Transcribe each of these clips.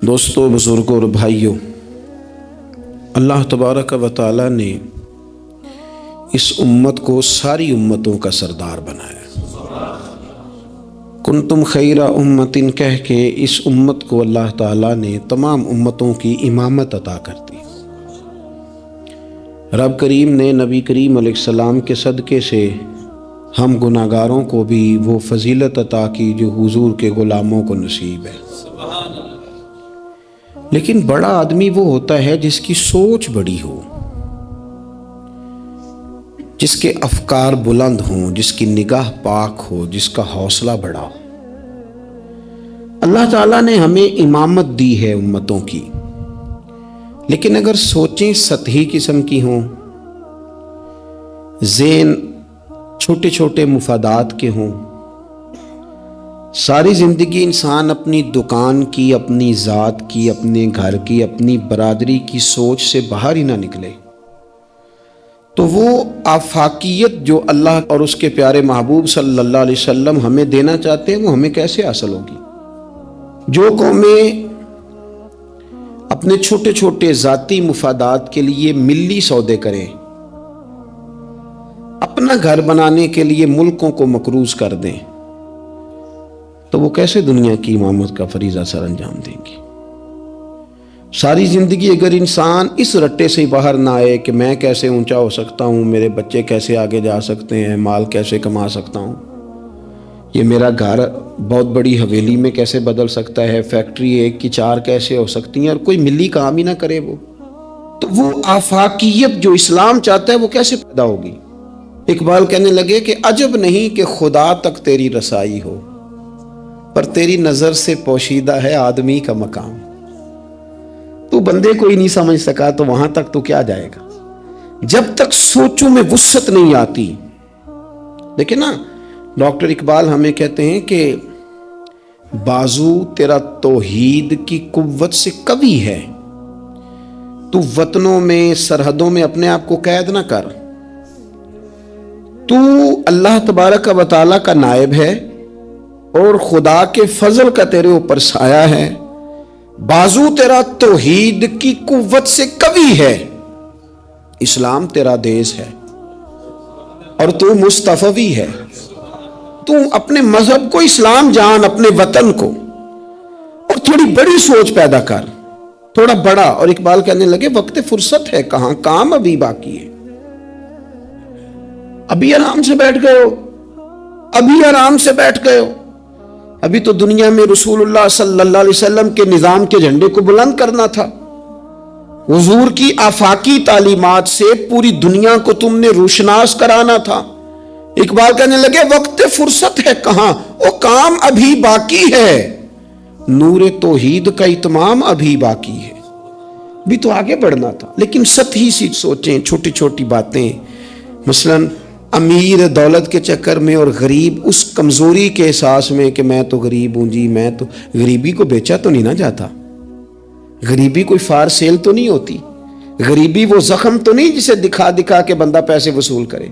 دوستو، بزرگوں اور بھائیوں، اللہ تبارک و تعالی نے اس امت کو ساری امتوں کا سردار بنایا۔ کنتم خیر امت کہہ کے اس امت کو اللہ تعالیٰ نے تمام امتوں کی امامت عطا کر دی۔ رب کریم نے نبی کریم علیہ السلام کے صدقے سے ہم گناہگاروں کو بھی وہ فضیلت عطا کی جو حضور کے غلاموں کو نصیب ہے۔ لیکن بڑا آدمی وہ ہوتا ہے جس کی سوچ بڑی ہو، جس کے افکار بلند ہوں، جس کی نگاہ پاک ہو، جس کا حوصلہ بڑا ہو۔ اللہ تعالیٰ نے ہمیں امامت دی ہے امتوں کی، لیکن اگر سوچیں سطحی قسم کی ہوں، ذہن چھوٹے چھوٹے مفادات کے ہوں، ساری زندگی انسان اپنی دکان کی، اپنی ذات کی، اپنے گھر کی، اپنی برادری کی سوچ سے باہر ہی نہ نکلے، تو وہ آفاقیت جو اللہ اور اس کے پیارے محبوب صلی اللہ علیہ وسلم ہمیں دینا چاہتے ہیں وہ ہمیں کیسے حاصل ہوگی؟ جو قومیں اپنے چھوٹے چھوٹے ذاتی مفادات کے لیے ملی سودے کریں، اپنا گھر بنانے کے لیے ملکوں کو مقروض کر دیں، تو وہ کیسے دنیا کی امامت کا فریضہ سر انجام دیں گی؟ ساری زندگی اگر انسان اس رٹے سے باہر نہ آئے کہ میں کیسے اونچا ہو سکتا ہوں، میرے بچے کیسے آگے جا سکتے ہیں، مال کیسے کما سکتا ہوں، یہ میرا گھر بہت بڑی حویلی میں کیسے بدل سکتا ہے، فیکٹری 1 کی 4 کیسے ہو سکتی ہیں، اور کوئی ملی کام ہی نہ کرے تو وہ آفاقیت جو اسلام چاہتا ہے وہ کیسے پیدا ہوگی؟ اقبال کہنے لگے کہ عجب نہیں کہ خدا تک تیری رسائی ہو، پر تیری نظر سے پوشیدہ ہے آدمی کا مقام۔ تو بندے کو ہی نہیں سمجھ سکا تو وہاں تک تو کیا جائے گا؟ جب تک سوچوں میں وسعت نہیں آتی۔ دیکھیں نا، ڈاکٹر اقبال ہمیں کہتے ہیں کہ بازو تیرا توحید کی قوت سے قوی ہے، تو وطنوں میں، سرحدوں میں اپنے آپ کو قید نہ کر، تو اللہ تبارک و تعالیٰ کا نائب ہے اور خدا کے فضل کا تیرے اوپر سایہ ہے، بازو تیرا توحید کی قوت سے قوی ہے، اسلام تیرا دیس ہے اور تو مصطفی ہے۔ تو اپنے مذہب کو اسلام جان، اپنے وطن کو، اور تھوڑی بڑی سوچ پیدا کر، تھوڑا بڑا۔ اور اقبال کہنے لگے وقت فرصت ہے کہاں، کام ابھی باقی ہے، ابھی آرام سے بیٹھ گئے ہو، ابھی آرام سے بیٹھ گئے ہو، ابھی تو دنیا میں رسول اللہ صلی اللہ علیہ وسلم کے نظام کے جھنڈے کو بلند کرنا تھا، حضور کی آفاقی تعلیمات سے پوری دنیا کو تم نے روشناس کرانا تھا۔ اقبال کہنے لگے وقت فرصت ہے کہاں، وہ کام ابھی باقی ہے، نور توحید کا اتمام ابھی باقی ہے، بھی تو آگے بڑھنا تھا۔ لیکن سطحی سی سوچیں، چھوٹی چھوٹی باتیں، مثلاً امیر دولت کے چکر میں اور غریب اس کمزوری کے احساس میں کہ میں تو غریب ہوں جی، میں تو، غریبی کو بیچا تو نہیں نہ جاتا، غریبی کوئی فار سیل تو نہیں ہوتی، غریبی وہ زخم تو نہیں جسے دکھا دکھا کے بندہ پیسے وصول کرے۔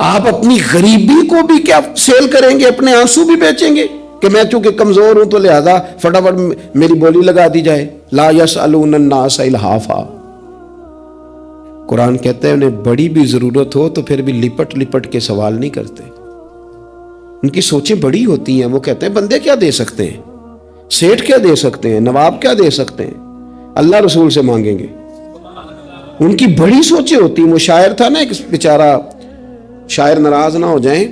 آپ اپنی غریبی کو بھی کیا سیل کریں گے، اپنے آنسو بھی بیچیں گے کہ میں چونکہ کمزور ہوں تو لہذا فٹافٹ میری بولی لگا دی جائے؟ لا یسألون الناس الحافا۔ قرآن کہتا ہے انہیں بڑی بھی ضرورت ہو تو پھر بھی لپٹ لپٹ کے سوال نہیں کرتے، ان کی سوچیں بڑی ہوتی ہیں۔ وہ کہتے ہیں بندے کیا دے سکتے ہیں، سیٹھ کیا دے سکتے ہیں، نواب کیا دے سکتے ہیں، اللہ رسول سے مانگیں گے۔ ان کی بڑی سوچیں ہوتی ہیں۔ وہ شاعر تھا نا ایک بیچارہ، شاعر ناراض نہ ہو جائیں،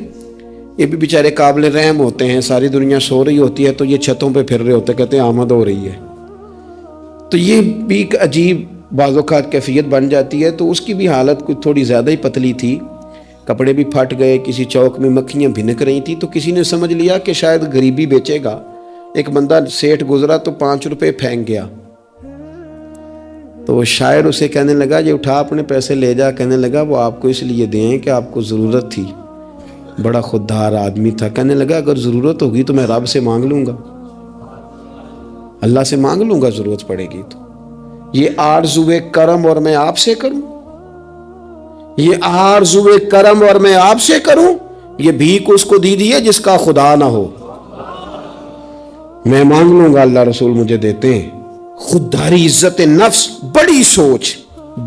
یہ بھی بیچارے قابل رحم ہوتے ہیں، ساری دنیا سو رہی ہوتی ہے تو یہ چھتوں پہ پھر رہے ہوتے، کہتے ہیں آمد ہو رہی ہے، تو یہ بھی ایک عجیب بعض اوقات کیفیت بن جاتی ہے۔ تو اس کی بھی حالت کچھ تھوڑی زیادہ ہی پتلی تھی، کپڑے بھی پھٹ گئے، کسی چوک میں مکھیاں بھنک رہی تھیں، تو کسی نے سمجھ لیا کہ شاید غریبی بیچے گا۔ ایک بندہ سیٹھ گزرا تو 5 روپے پھینک گیا، تو وہ شاعر اسے کہنے لگا یہ اٹھا اپنے پیسے لے جا، کہنے لگا وہ آپ کو اس لیے دیں کہ آپ کو ضرورت تھی، بڑا خوددار آدمی تھا، کہنے لگا اگر ضرورت ہوگی تو میں رب سے مانگ لوں گا، اللہ سے مانگ لوں گا ضرورت پڑے گی تو۔ یہ آرزوئے کرم اور میں آپ سے کروں، یہ آرزوئے کرم اور میں آپ سے کروں، یہ بھیک اس کو دی دیے جس کا خدا نہ ہو۔ میں مانگ لوں گا، اللہ رسول مجھے دیتے ہیں۔ خودداری، عزت نفس، بڑی سوچ،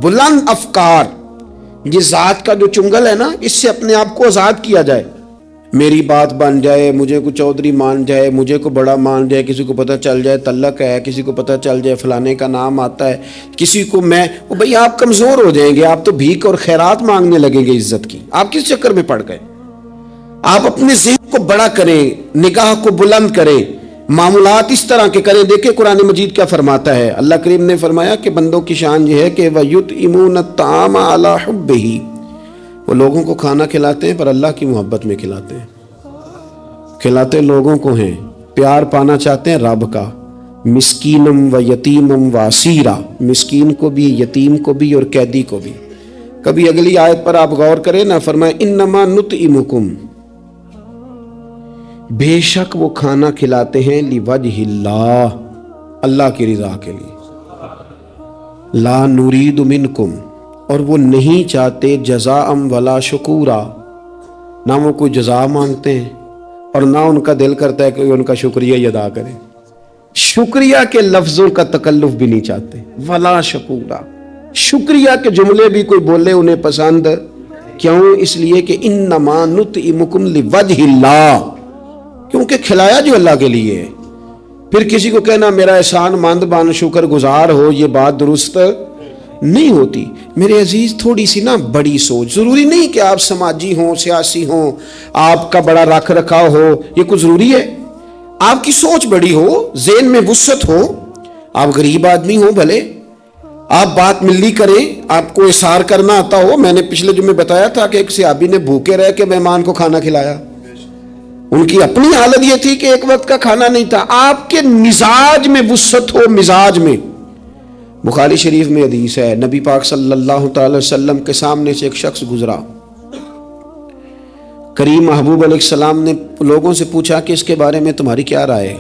بلند افکار، یہ ذات کا جو چنگل ہے نا، اس سے اپنے آپ کو آزاد کیا جائے. میری بات بن جائے، مجھے کو چودھری مان جائے، مجھے کو بڑا مان جائے، کسی کو پتہ چل جائے تعلق ہے، کسی کو پتہ چل جائے فلانے کا نام آتا ہے، کسی کو میں بھئی آپ کمزور ہو جائیں گے، آپ تو بھیک اور خیرات مانگنے لگیں گے عزت کی. آپ کس چکر میں پڑ گئے؟ آپ اپنے ذہن کو بڑا کریں، نگاہ کو بلند کریں، معاملات اس طرح کے کریں. دیکھیں قرآن مجید کیا فرماتا ہے. اللہ کریم نے فرمایا کہ بندوں کی شان یہ ہے کہ وَيُطْعِمُونَ الطَّعَامَ عَلَىٰ حُبِّهِ، وہ لوگوں کو کھانا کھلاتے ہیں پر اللہ کی محبت میں کھلاتے ہیں. کھلاتے لوگوں کو ہیں، پیار پانا چاہتے ہیں رب کا. مسکینم و یتیمم و اسیرا، مسکین کو بھی، یتیم کو بھی اور قیدی کو بھی. کبھی اگلی آیت پر آپ غور کریں نا، فرمائے انما نطعمکم، بے شک وہ کھانا کھلاتے ہیں لوجہ اللہ، اللہ کی رضا کے لیے. لا نرید منکم، اور وہ نہیں چاہتے جزاء ولا شکورا، نہ وہ کوئی جزا مانگتے ہیں اور نہ ان کا دل کرتا ہے کہ ان کا شکریہ ہی ادا کریں. شکریہ کے لفظوں کا تکلف بھی نہیں چاہتے. ولا شکورا، شکریہ کے جملے بھی کوئی بولے انہیں پسند کیوں؟ اس لیے کہ انما نطعمکم لوجہ اللہ، کیونکہ کھلایا جو اللہ کے لیے ہے. پھر کسی کو کہنا میرا احسان مند بن، شکر گزار ہو، یہ بات درست نہیں ہوتی. میرے عزیز تھوڑی سی نا بڑی سوچ، ضروری نہیں کہ آپ سماجی ہوں، سیاسی ہوں، آپ کا بڑا رکھ رکھاؤ ہو، یہ کچھ ضروری ہے. آپ کی سوچ بڑی ہو، ذہن میں وسعت ہو، آپ غریب آدمی ہو بھلے، آپ بات ملی کریں، آپ کو اثار کرنا آتا ہو. میں نے پچھلے جمعے بتایا تھا کہ ایک صحابی نے بھوکے رہ کے مہمان کو کھانا کھلایا. ان کی اپنی حالت یہ تھی کہ ایک وقت کا کھانا نہیں تھا. آپ کے مزاج میں وسعت ہو، مزاج میں. بخاری شریف میں حدیث ہے، نبی پاک صلی اللہ تعالی وسلم کے سامنے سے ایک شخص گزرا. کریم محبوب علیہ السلام نے لوگوں سے پوچھا کہ اس کے بارے میں تمہاری کیا رائے ہے؟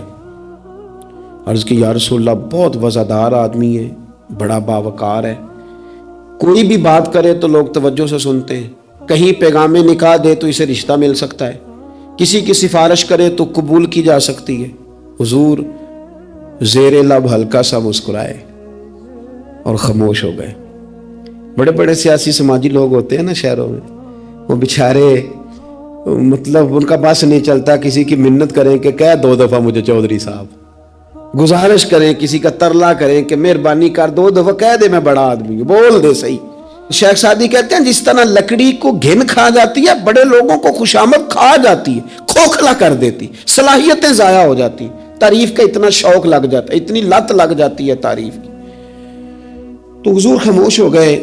عرض کی یا رسول اللہ بہت وزادار آدمی ہے، بڑا باوقار ہے، کوئی بھی بات کرے تو لوگ توجہ سے سنتے ہیں، کہیں پیغام نکاح دے تو اسے رشتہ مل سکتا ہے، کسی کی سفارش کرے تو قبول کی جا سکتی ہے. حضور زیر لب ہلکا سا مسکرائے اور خاموش ہو گئے. بڑے بڑے سیاسی سماجی لوگ ہوتے ہیں نا شہروں میں، وہ بیچارے مطلب ان کا بس نہیں چلتا کسی کی منت کریں کہ کہہ 2 دفعہ مجھے چودھری صاحب، گزارش کریں، کسی کا ترلا کریں کہ مہربانی کر 2 دفعہ کہہ دے میں بڑا آدمی ہوں، بول دے صحیح. شیخ سعدی کہتے ہیں جس طرح لکڑی کو گھن کھا جاتی ہے، بڑے لوگوں کو خوشامد کھا جاتی ہے، کھوکھلا کر دیتی، صلاحیتیں ضائع ہو جاتی، تعریف کا اتنا شوق لگ جاتا ہے، اتنی لت لگ جاتی ہے تعریف کی. تو حضور خاموش ہو گئے.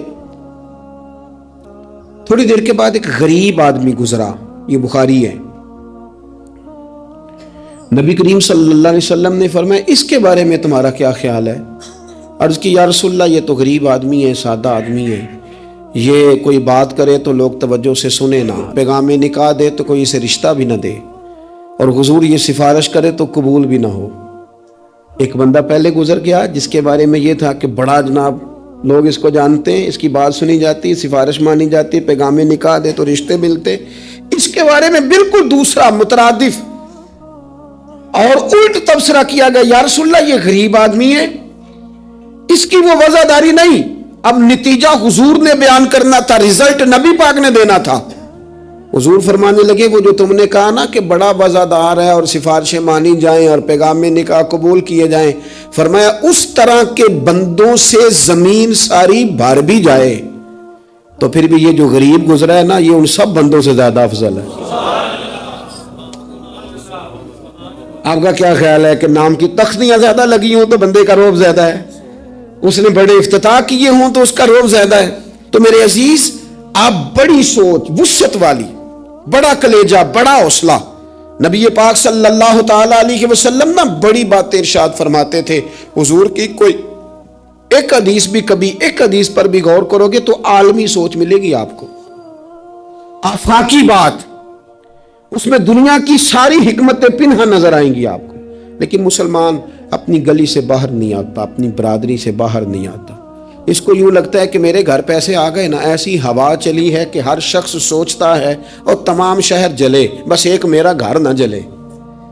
تھوڑی دیر کے بعد ایک غریب آدمی گزرا، یہ بخاری ہے. نبی کریم صلی اللہ علیہ وسلم نے فرمایا اس کے بارے میں تمہارا کیا خیال ہے؟ عرض کی یا رسول اللہ یہ تو غریب آدمی ہے، سادہ آدمی ہے، یہ کوئی بات کرے تو لوگ توجہ سے سنے نہ، پیغام نکاح دے تو کوئی اسے رشتہ بھی نہ دے، اور حضور یہ سفارش کرے تو قبول بھی نہ ہو. ایک بندہ پہلے گزر گیا جس کے بارے میں یہ تھا کہ بڑا جناب، لوگ اس کو جانتے ہیں، اس کی بات سنی جاتی، سفارش مانی جاتی، پیغام نکاح دے تو رشتے ملتے. اس کے بارے میں بالکل دوسرا مترادف اور الٹ تبصرہ کیا گیا، یا رسول اللہ یہ غریب آدمی ہے، اس کی وہ وزاداری نہیں. اب نتیجہ حضور نے بیان کرنا تھا، رزلٹ نبی پاک نے دینا تھا. حضور فرمانے لگے وہ جو تم نے کہا نا کہ بڑا وزادار ہے اور سفارشیں مانی جائیں اور پیغام نکاح قبول کیے جائیں، فرمایا اس طرح کے بندوں سے زمین ساری بھر بھی جائے تو پھر بھی یہ جو غریب گزرا ہے نا، یہ ان سب بندوں سے زیادہ افضل ہے. آپ کا کیا خیال ہے کہ نام کی تختیاں زیادہ لگی ہوں تو بندے کا رعب زیادہ ہے، اس نے بڑے افتتاح کیے ہوں تو اس کا رعب زیادہ ہے؟ تو میرے عزیز آپ بڑی سوچ، وسعت والی، بڑا کلیجہ، بڑا حوصلہ. نبی پاک صلی اللہ تعالی علیہ وسلم نا بڑی باتیں ارشاد فرماتے تھے. حضور کی کوئی ایک حدیث بھی، کبھی ایک حدیث پر بھی غور کرو گے تو عالمی سوچ ملے گی آپ کو، آفاقی بات، اس میں دنیا کی ساری حکمتیں پنہا نظر آئیں گی آپ کو. لیکن مسلمان اپنی گلی سے باہر نہیں آتا، اپنی برادری سے باہر نہیں آتا. اس کو یوں لگتا ہے کہ میرے گھر پیسے آ گئے نا، ایسی ہوا چلی ہے کہ ہر شخص سوچتا ہے اور تمام شہر جلے، بس ایک میرا گھر نہ جلے.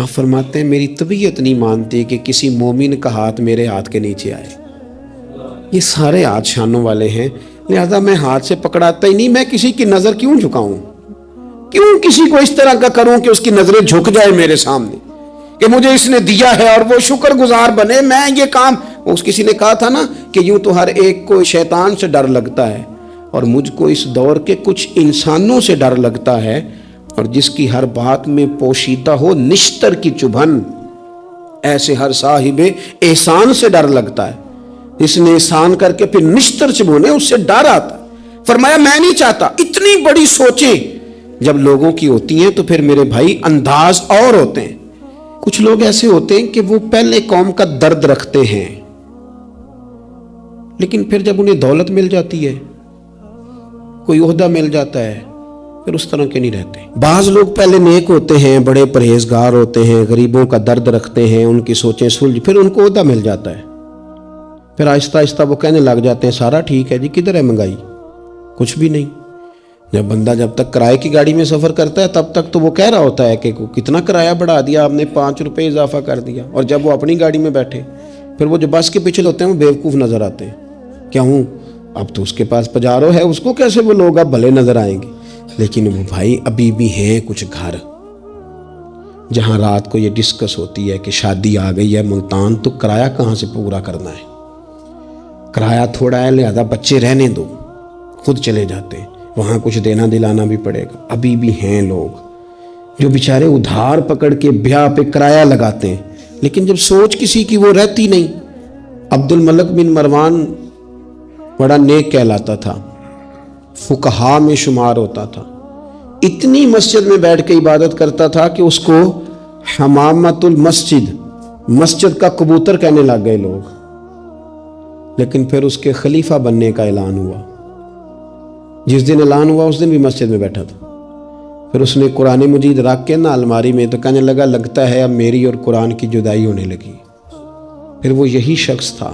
آپ فرماتے ہیں میری طبیعت نہیں مانتی کہ کسی مومن کا ہاتھ میرے ہاتھ کے نیچے آئے. یہ سارے ہاتھ شانوں والے ہیں، لہذا میں ہاتھ سے پکڑاتا ہی نہیں. میں کسی کی نظر کیوں جھکاؤں؟ کیوں کسی کو اس طرح کا کروں کہ اس کی نظریں جھک جائے میرے سامنے کہ مجھے اس نے دیا ہے اور وہ شکر گزار بنے. میں یہ کام، اس کسی نے کہا تھا نا کہ یوں تو ہر ایک کو شیطان سے ڈر لگتا ہے، اور مجھ کو اس دور کے کچھ انسانوں سے ڈر لگتا ہے، اور جس کی ہر بات میں پوشیدہ ہو نشتر کی چبھن، ایسے ہر صاحب احسان سے ڈر لگتا ہے. اس نے احسان کر کے پھر نشتر چبھونے، اس سے ڈر آتا. فرمایا میں نہیں چاہتا. اتنی بڑی سوچیں جب لوگوں کی ہوتی ہیں تو پھر میرے بھائی انداز اور ہوتے ہیں. کچھ لوگ ایسے ہوتے ہیں کہ وہ پہلے قوم کا درد رکھتے ہیں، لیکن پھر جب انہیں دولت مل جاتی ہے، کوئی عہدہ مل جاتا ہے، پھر اس طرح کے نہیں رہتے. بعض لوگ پہلے نیک ہوتے ہیں، بڑے پرہیزگار ہوتے ہیں، غریبوں کا درد رکھتے ہیں، ان کی سوچیں سلجھ، پھر ان کو عہدہ مل جاتا ہے، پھر آہستہ آہستہ وہ کہنے لگ جاتے ہیں سارا ٹھیک ہے جی، کدھر ہے مہنگائی؟ کچھ بھی نہیں. جب تک کرائے کی گاڑی میں سفر کرتا ہے تب تک تو وہ کہہ رہا ہوتا ہے کہ کتنا کرایہ بڑھا دیا آپ نے، 5 روپے اضافہ کر دیا. اور جب وہ اپنی گاڑی میں بیٹھے، پھر وہ جو بس کے پیچھے ہوتے ہیں وہ بیوقوف نظر آتے ہیں. کیا ہوں، اب تو اس کے پاس پجارو ہے، اس کو کیسے وہ لوگ اب بھلے نظر آئیں گے. لیکن وہ بھائی ابھی بھی ہیں کچھ گھر جہاں رات کو یہ ڈسکس ہوتی ہے کہ شادی آ گئی ہے ملتان، تو کرایہ کہاں سے پورا کرنا ہے؟ کرایہ تھوڑا ہے، لہذا بچے رہنے دو، خود چلے جاتے ہیں، وہاں کچھ دینا دلانا بھی پڑے گا. ابھی بھی ہیں لوگ جو بیچارے ادھار پکڑ کے بیاہ پہ کرایہ لگاتے ہیں، لیکن جب سوچ کسی کی وہ رہتی نہیں. عبد الملک بن مروان بڑا نیک کہلاتا تھا، فقہا میں شمار ہوتا تھا. اتنی مسجد میں بیٹھ کے عبادت کرتا تھا کہ اس کو حمامت المسجد، مسجد کا کبوتر کہنے لگ گئے لوگ. لیکن پھر اس کے خلیفہ بننے کا اعلان ہوا. جس دن اعلان ہوا اس دن بھی مسجد میں بیٹھا تھا. پھر اس نے قرآن مجید رکھ کے نا الماری میں، تو کہنے لگتا ہے اب میری اور قرآن کی جدائی ہونے لگی. پھر وہ یہی شخص تھا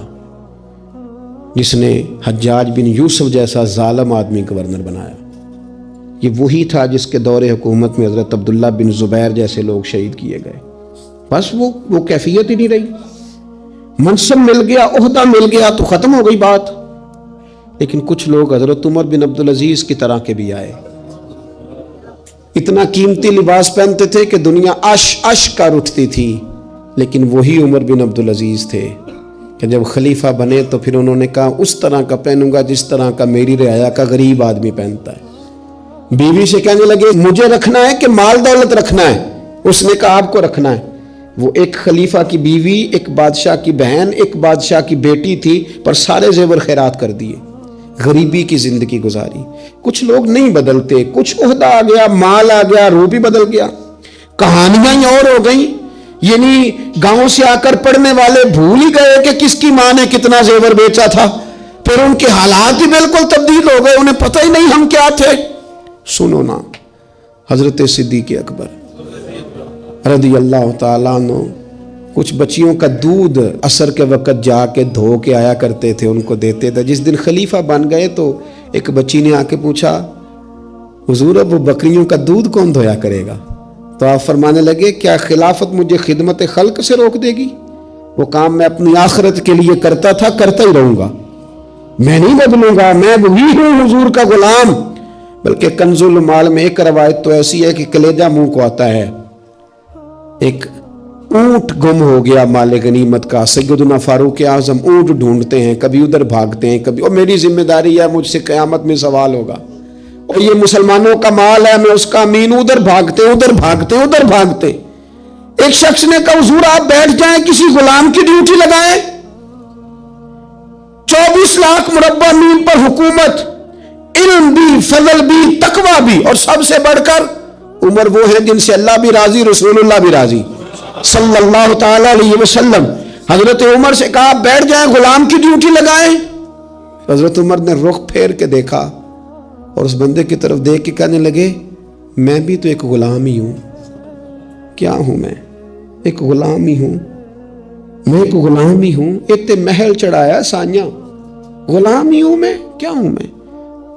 جس نے حجاج بن یوسف جیسا ظالم آدمی گورنر بنایا. یہ وہی تھا جس کے دور حکومت میں حضرت عبداللہ بن زبیر جیسے لوگ شہید کیے گئے. بس وہ کیفیت ہی نہیں رہی. منصب مل گیا، عہدہ مل گیا تو ختم ہو گئی بات. لیکن کچھ لوگ حضرت عمر بن عبدالعزیز کی طرح کے بھی آئے، اتنا قیمتی لباس پہنتے تھے کہ دنیا عش کر اٹھتی تھی. لیکن وہی عمر بن عبدالعزیز تھے کہ جب خلیفہ بنے تو پھر انہوں نے کہا اس طرح کا پہنوں گا جس طرح کا میری رعایا کا غریب آدمی پہنتا ہے. بیوی سے کہنے لگے مجھے رکھنا ہے کہ مال دولت رکھنا ہے؟ اس نے کہا آپ کو رکھنا ہے. وہ ایک خلیفہ کی بیوی، ایک بادشاہ کی بہن، ایک بادشاہ کی بیٹی تھی، پر سارے زیور خیرات کر دیے، غریبی کی زندگی گزاری. کچھ لوگ نہیں بدلتے، کچھ عہدہ آ گیا، مال آ گیا، روح بھی بدل گیا. کہانیاں ہی اور ہو گئیں. یعنی گاؤں سے آ کر پڑھنے والے بھول ہی گئے کہ کس کی ماں نے کتنا زیور بیچا تھا. پھر ان کے حالات ہی بالکل تبدیل ہو گئے، انہیں پتہ ہی نہیں ہم کیا تھے. سنو نا، حضرت صدیق اکبر رضی اللہ تعالیٰ عنہ کچھ بچیوں کا دودھ عصر کے وقت جا کے دھو کے آیا کرتے تھے، ان کو دیتے تھے. جس دن خلیفہ بن گئے تو ایک بچی نے آ کے پوچھا حضور اب وہ بکریوں کا دودھ کون دھویا کرے گا؟ تو آپ فرمانے لگے کیا خلافت مجھے خدمت خلق سے روک دے گی؟ وہ کام میں اپنی آخرت کے لیے کرتا تھا، کرتا ہی رہوں گا، میں نہیں بدلوں گا، میں وہی ہوں حضور کا غلام. بلکہ کنز المال میں ایک روایت تو ایسی ہے کہ کلیجہ منہ کو آتا ہے. ایک اونٹ گم ہو گیا مال غنیمت کا. سیدنا فاروق اعظم اونٹ ڈھونڈتے ہیں، کبھی ادھر بھاگتے ہیں، کبھی اور میری ذمہ داری ہے، مجھ سے قیامت میں سوال ہوگا، اور یہ مسلمانوں کا مال ہے، میں اس کا امین. ادھر بھاگتے ادھر بھاگتے ادھر بھاگتے. ایک شخص نے کہا حضور آپ بیٹھ جائیں، کسی غلام کی ڈیوٹی لگائیں. 24 لاکھ مربع میل پر حکومت، علم بھی، فضل بھی، تقوی بھی، اور سب سے بڑھ کر عمر وہ ہے جن سے اللہ بھی راضی، رسول اللہ بھی راضی صلی اللہ تعالی علیہ وسلم. حضرت عمر سے کہا بیٹھ جائیں، غلام کی ڈیوٹی لگائیں. حضرت عمر نے رخ پھیر کے دیکھا اور اس بندے کی طرف دیکھ کے کہنے لگے میں بھی تو ایک غلام ہی ہوں. کیا ہوں میں؟ ایک غلام ہی ہوں. میں ایک غلام ہی ہوں. ایک تے محل چڑھایا سانیاں، غلام ہی ہوں میں. کیا ہوں میں؟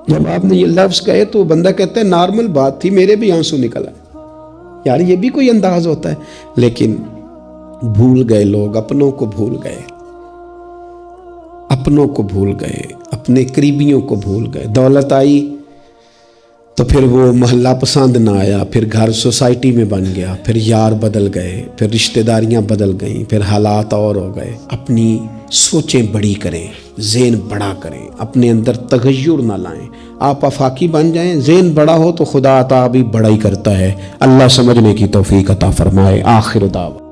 جب آپ نے یہ لفظ کہے تو بندہ کہتا ہے نارمل بات تھی، میرے بھی آنسو نکل آئے. یار یہ بھی کوئی انداز ہوتا ہے. لیکن بھول گئے لوگ، اپنوں کو بھول گئے، اپنوں کو بھول گئے، اپنے قریبیوں کو بھول گئے. دولت آئی تو پھر وہ محلہ پسند نہ آیا، پھر گھر سوسائٹی میں بن گیا، پھر یار بدل گئے، پھر رشتہ داریاں بدل گئیں، پھر حالات اور ہو گئے. اپنی سوچیں بڑی کریں، ذہن بڑا کریں، اپنے اندر تغیر نہ لائیں. آپ آفاقی بن جائیں، ذہن بڑا ہو تو خدا عطا بھی بڑا ہی کرتا ہے. اللہ سمجھنے کی توفیق عطا فرمائے. آخر دعوت.